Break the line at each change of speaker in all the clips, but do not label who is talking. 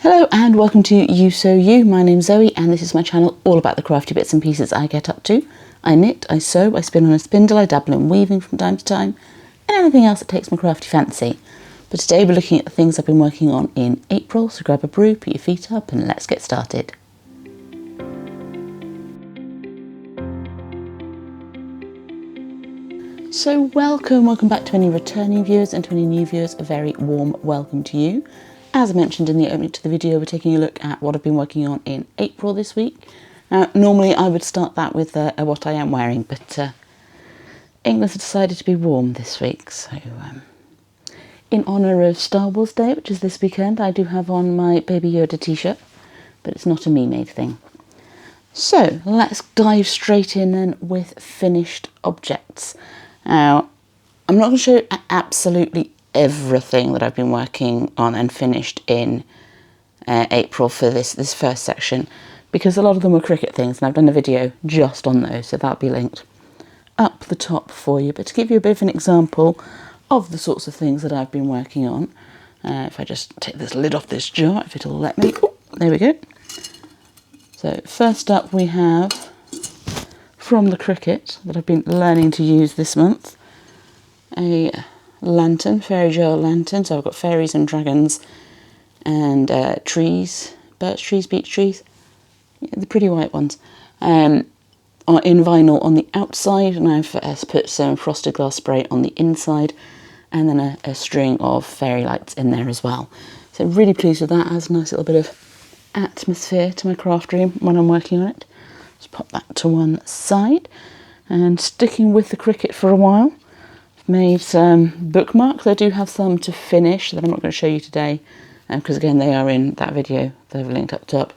Hello and welcome to You Sew You. My name's Zoe and this is my channel all about the crafty bits and pieces I get up to. I knit, I sew, I spin on a spindle, I dabble in weaving from time to time, and anything else that takes my crafty fancy. But today we're looking at the things I've been working on in April, so grab a brew, put your feet up and let's get started. So welcome back to any returning viewers, and to any new viewers a very warm welcome to you. As I mentioned in the opening to the video, we're taking a look at what I've been working on in April this week. Normally I would start that with what I am wearing, but England's decided to be warm this week, so in honour of Star Wars Day, which is this weekend, I do have on my Baby Yoda t-shirt, but it's not a me-made thing. So let's dive straight in then with finished objects. Now, I'm not going to show you absolutely everything that I've been working on and finished in April for this first section, because a lot of them were Cricut things and I've done a video just on those, so that'll be linked up the top for you. But to give you a bit of an example of the sorts of things that I've been working on, if I just take this lid off this jar, if it'll let me, there we go. So first up we have from the Cricut that I've been learning to use this month, a lantern, fairy jar lantern. So I've got fairies and dragons and trees, birch trees, beech trees, the pretty white ones, are in vinyl on the outside, and I've put some frosted glass spray on the inside, and then a string of fairy lights in there as well. So really pleased with that. It has a nice little bit of atmosphere to my craft room when I'm working on it. Just pop that to one side, and sticking with the Cricut for a while, made some bookmarks. I do have some to finish that I'm not going to show you today, because again they are in that video, they're linked up top.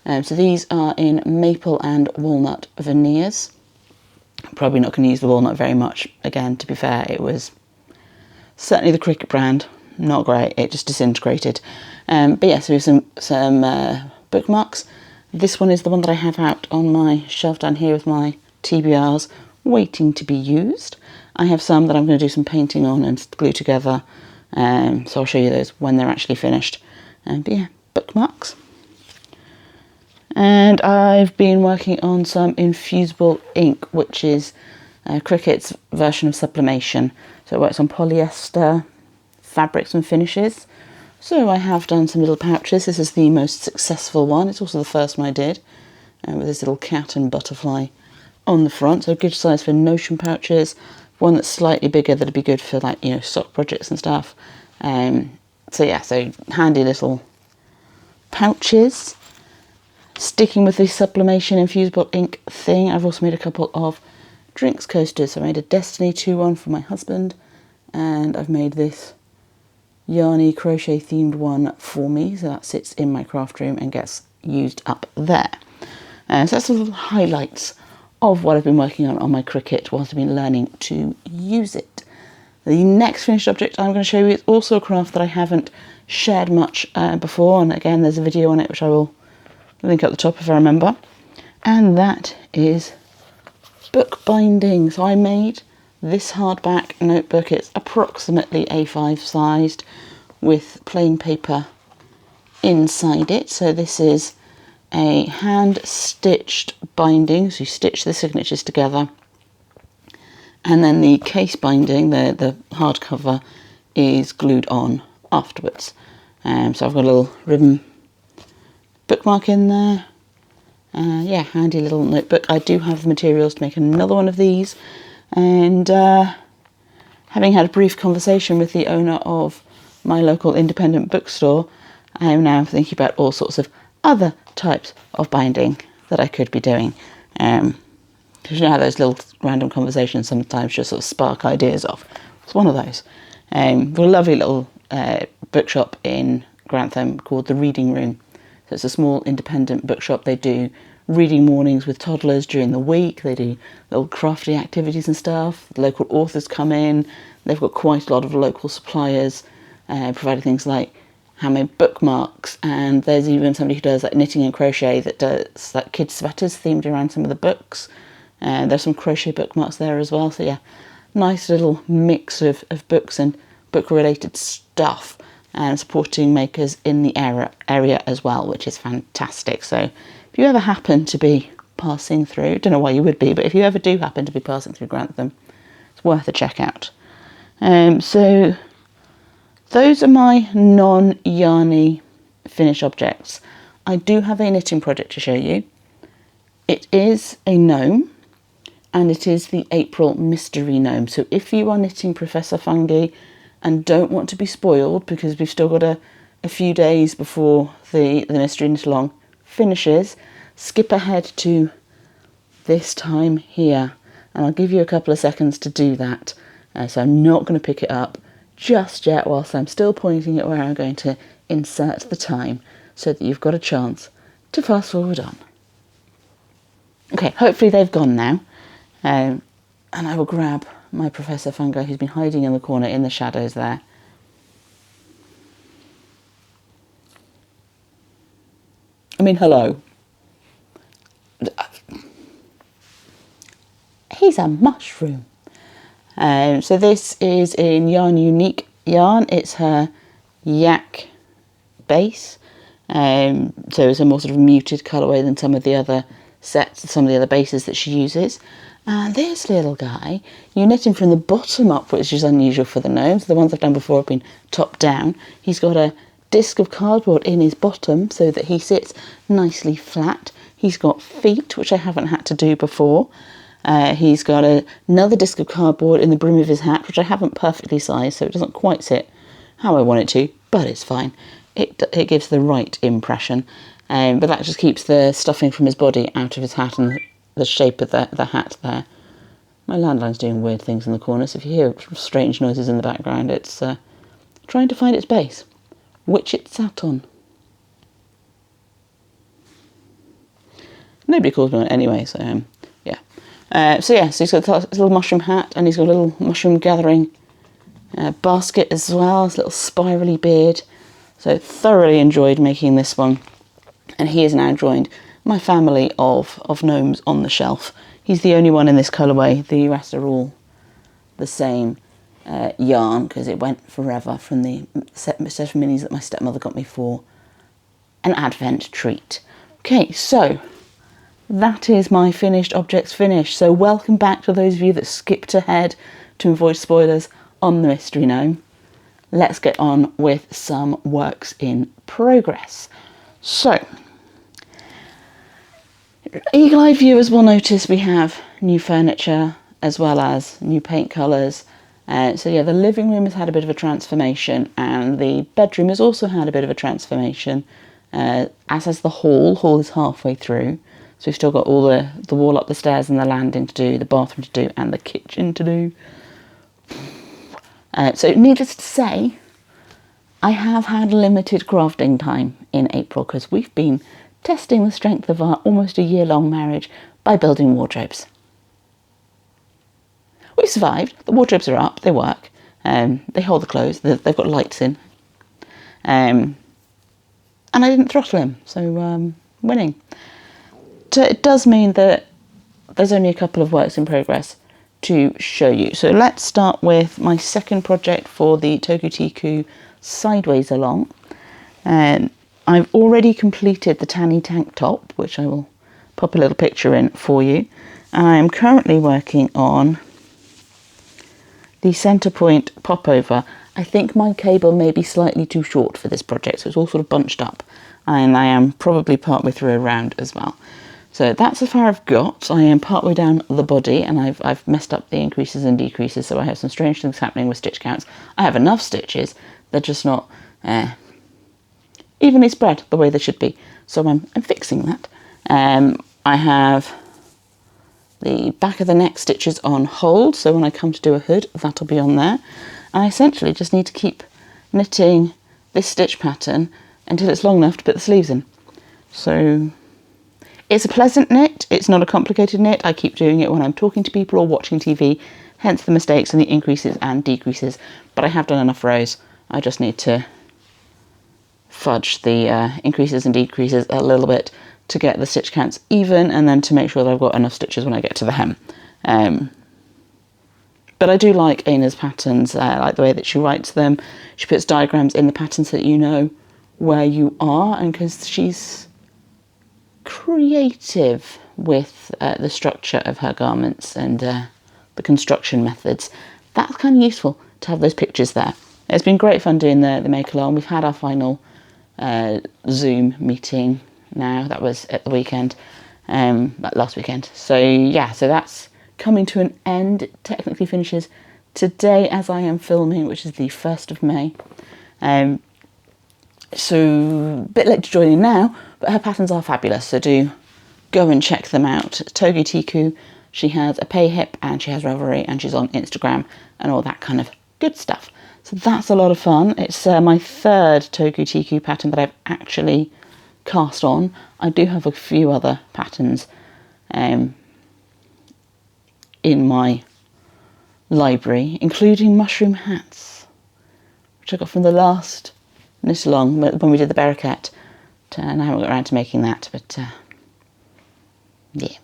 So these are in maple and walnut veneers. I'm probably not going to use the walnut very much. Again, to be fair, it was certainly the Cricut brand, not great, it just disintegrated. But yeah, so we have some bookmarks. This one is the one that I have out on my shelf down here with my TBRs waiting to be used. I have some that I'm going to do some painting on and glue together, so I'll show you those when they're actually finished. But yeah, bookmarks. And I've been working on some infusible ink, which is Cricut's version of sublimation. So it works on polyester fabrics and finishes. So I have done some little pouches. This is the most successful one. It's also the first one I did, with this little cat and butterfly on the front. So a good size for notion pouches. One that's slightly bigger that'd be good for, like, you know, sock projects and stuff. So yeah, so handy little pouches. Sticking with this sublimation infusible ink thing, I've also made a couple of drinks coasters. So I made a Destiny 2 one for my husband, and I've made this yarny crochet themed one for me, so that sits in my craft room and gets used up there. So that's the little highlights of what I've been working on my Cricut whilst I've been learning to use it. The next finished object I'm going to show you is also a craft that I haven't shared much before, and again there's a video on it which I will link at the top if I remember, and that is book binding. So I made this hardback notebook. It's approximately A5 sized with plain paper inside it. So this is a hand stitched binding, so you stitch the signatures together, and then the case binding, the hardcover, is glued on afterwards. So I've got a little ribbon bookmark in there. Yeah, handy little notebook. I do have the materials to make another one of these, and having had a brief conversation with the owner of my local independent bookstore, I am now thinking about all sorts of other types of binding that I could be doing. Because you know how those little random conversations sometimes just sort of spark ideas off. It's one of those. We've got a lovely little bookshop in Grantham called The Reading Room. So it's a small independent bookshop. They do reading mornings with toddlers during the week. They do little crafty activities and stuff. Local authors come in. They've got quite a lot of local suppliers providing things like handmade bookmarks, and there's even somebody who does like knitting and crochet that does like kids sweaters themed around some of the books. There's some crochet bookmarks there as well. So yeah, nice little mix of books and book related stuff and supporting makers in the area as well, which is fantastic. So if you ever happen to be passing through, don't know why you would be, but if you ever do happen to be passing through Grantham, it's worth a check out. So those are my non-yarny finish objects. I do have a knitting project to show you. It is a gnome, and it is the April Mystery Gnome. So if you are knitting Professor Fungi and don't want to be spoiled, because we've still got a few days before the Mystery Knit Along finishes, skip ahead to this time here, and I'll give you a couple of seconds to do that. So I'm not going to pick it up just yet whilst I'm still pointing at where I'm going to insert the time, so that you've got a chance to fast forward on. Okay, hopefully they've gone now. And I will grab my Professor Fungi, who's been hiding in the corner in the shadows there. I mean, hello. He's a mushroom. So this is in Yarn Unique yarn. It's her yak base. So it's a more sort of muted colourway than some of the other sets, some of the other bases that she uses. And this little guy, you knit him from the bottom up, which is unusual for the gnomes. The ones I've done before have been top down. He's got a disc of cardboard in his bottom so that he sits nicely flat. He's got feet, which I haven't had to do before. He's got another disc of cardboard in the brim of his hat, which I haven't perfectly sized, so it doesn't quite sit how I want it to, but it's fine. It gives the right impression. But that just keeps the stuffing from his body out of his hat and the shape of the hat there. My landline's doing weird things in the corner, so if you hear strange noises in the background, it's trying to find its base, which it sat on. Nobody calls me on it anyway, so yeah. So he's got a little mushroom hat, and he's got a little mushroom gathering basket as well, his little spirally beard. So thoroughly enjoyed making this one. And he has now joined my family of gnomes on the shelf. He's the only one in this colourway. The rest are all the same yarn, because it went forever from the set of minis that my stepmother got me for an Advent treat. Okay, so that is my finished objects finished. So welcome back to those of you that skipped ahead to avoid spoilers on the Mystery Gnome. Let's get on with some works in progress. So, eagle-eyed viewers will notice we have new furniture as well as new paint colours. So yeah, the living room has had a bit of a transformation, and the bedroom has also had a bit of a transformation, as has the hall. Hall is halfway through, so we've still got all the wall up the stairs and the landing to do, the bathroom to do, and the kitchen to do. So needless to say, I have had limited crafting time in April, because we've been testing the strength of our almost a year-long marriage by building wardrobes. We've survived. The wardrobes are up, they work, they hold the clothes, they've got lights in, and I didn't throttle him, so winning. So it does mean that there's only a couple of works in progress to show you. So let's start with my second project for the Tokutiku Sideways Along. I've already completed the Tanny tank top, which I will pop a little picture in for you. I am currently working on the centre point popover. I think my cable may be slightly too short for this project, so it's all sort of bunched up, and I am probably partway through a round as well. So that's as far I've got. I am partway down the body, and I've messed up the increases and decreases, so I have some strange things happening with stitch counts. I have enough stitches, they're just not evenly spread the way they should be, so I'm fixing that. I have the back of the neck stitches on hold, so when I come to do a hood, that'll be on there. And I essentially just need to keep knitting this stitch pattern until it's long enough to put the sleeves in. So it's a pleasant knit, it's not a complicated knit. I keep doing it when I'm talking to people or watching TV, hence the mistakes and the increases and decreases, but I have done enough rows. I just need to fudge the increases and decreases a little bit to get the stitch counts even, and then to make sure that I've got enough stitches when I get to the hem. But I do like Aina's patterns. I like the way that she writes them. She puts diagrams in the patterns so that you know where you are, and because she's creative with the structure of her garments and the construction methods, that's kind of useful to have those pictures there. It's been great fun doing the make along. We've had our final Zoom meeting now. That was at the weekend, last weekend. So yeah, so that's coming to an end. It technically finishes today as I am filming, which is the 1st of May. So a bit late to join in now, but her patterns are fabulous, so do go and check them out. Togi Tiku, she has a pay hip and she has Ravelry and she's on Instagram and all that kind of good stuff. So that's a lot of fun. It's my 3rd Togi Tiku pattern that I've actually cast on. I do have a few other patterns in my library, including mushroom hats, which I got from the last knit along when we did the Barakat, and I haven't got around to making that, but yeah.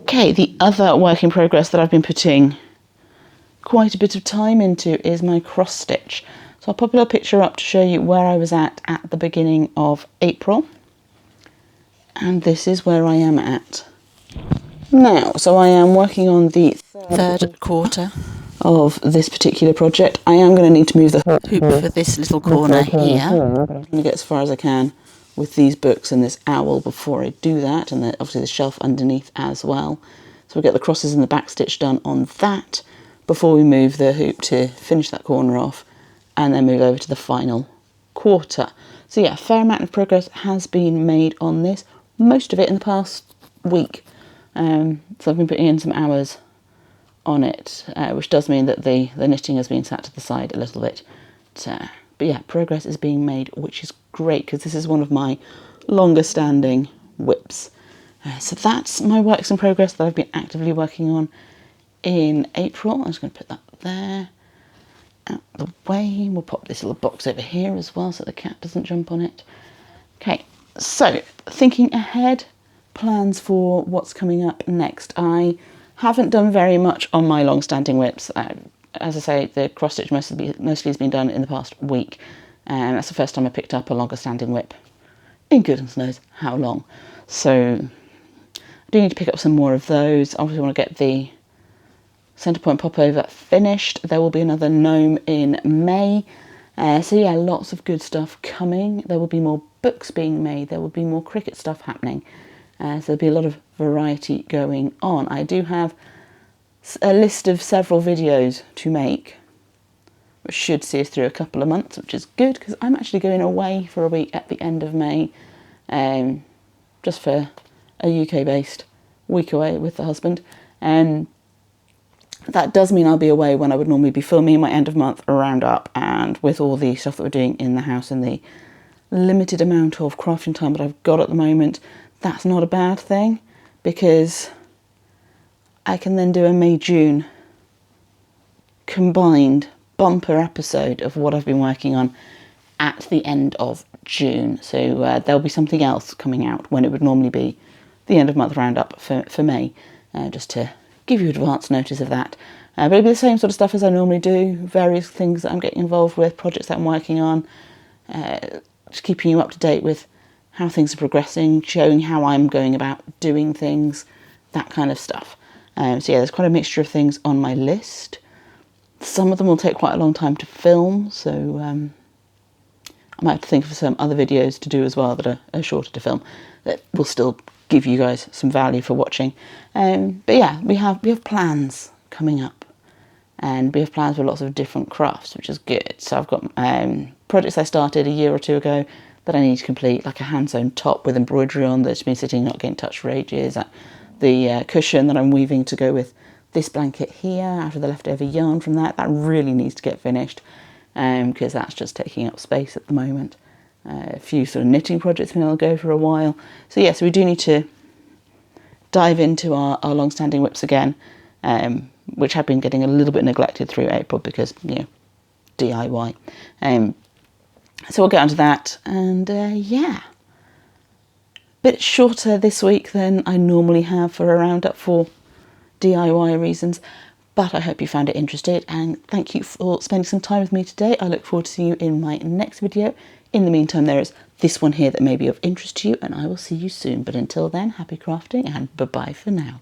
Okay, the other work in progress that I've been putting quite a bit of time into is my cross stitch. So I'll pop a little picture up to show you where I was at the beginning of April, and this is where I am at now. So I am working on the third quarter of this particular project. I am going to need to move the hoop for this little corner here. I'm going to get as far as I can with these books and this owl before I do that, and obviously the shelf underneath as well. So we'll get the crosses and the back stitch done on that before we move the hoop to finish that corner off, and then move over to the final quarter. So yeah, a fair amount of progress has been made on this, most of it in the past week. So I've been putting in some hours on it, which does mean that the knitting has been sat to the side a little bit. But yeah, progress is being made, which is great because this is one of my longer standing whips. So that's my works in progress that I've been actively working on in April. I'm just going to put that there out the way. We'll pop this little box over here as well so the cat doesn't jump on it. Okay, so thinking ahead, plans for what's coming up next. I haven't done very much on my long-standing whips. As I say, the cross-stitch mostly has been done in the past week, and that's the first time I picked up a longer-standing whip in goodness knows how long. So I do need to pick up some more of those. I obviously want to get the centre point popover finished. There will be another gnome in May. So yeah, lots of good stuff coming. There will be more books being made. There will be more cricket stuff happening. So there'll be a lot of variety going on. I do have a list of several videos to make, which should see us through a couple of months, which is good because I'm actually going away for a week at the end of May, just for a UK-based week away with the husband. That does mean I'll be away when I would normally be filming my end of month roundup, and with all the stuff that we're doing in the house and the limited amount of crafting time that I've got at the moment, that's not a bad thing because I can then do a May-June combined bumper episode of what I've been working on at the end of June. So there'll be something else coming out when it would normally be the end of month roundup for May, just to give you advance notice of that. But it'll be the same sort of stuff as I normally do, various things that I'm getting involved with, projects that I'm working on, just keeping you up to date with how things are progressing, showing how I'm going about doing things, that kind of stuff. So yeah, there's quite a mixture of things on my list. Some of them will take quite a long time to film, so I might have to think of some other videos to do as well that are shorter to film, that will still give you guys some value for watching. But yeah, we have plans coming up, and we have plans for lots of different crafts, which is good. So I've got projects I started a year or two ago that I need to complete, like a hand-sewn top with embroidery on that's been sitting not getting touched for ages, the cushion that I'm weaving to go with this blanket here out of the leftover yarn from that really needs to get finished, because that's just taking up space at the moment. A few sort of knitting projects been able to go for a while. So yes, we do need to dive into our long-standing whips again, which have been getting a little bit neglected through April because, DIY. So we'll get onto that, and yeah. Bit shorter this week than I normally have for a roundup for DIY reasons, But I hope you found it interesting, and thank you for spending some time with me today. I look forward to seeing you in my next video. In the meantime, there is this one here that may be of interest to you, and I will see you soon. But until then, happy crafting and bye-bye for now.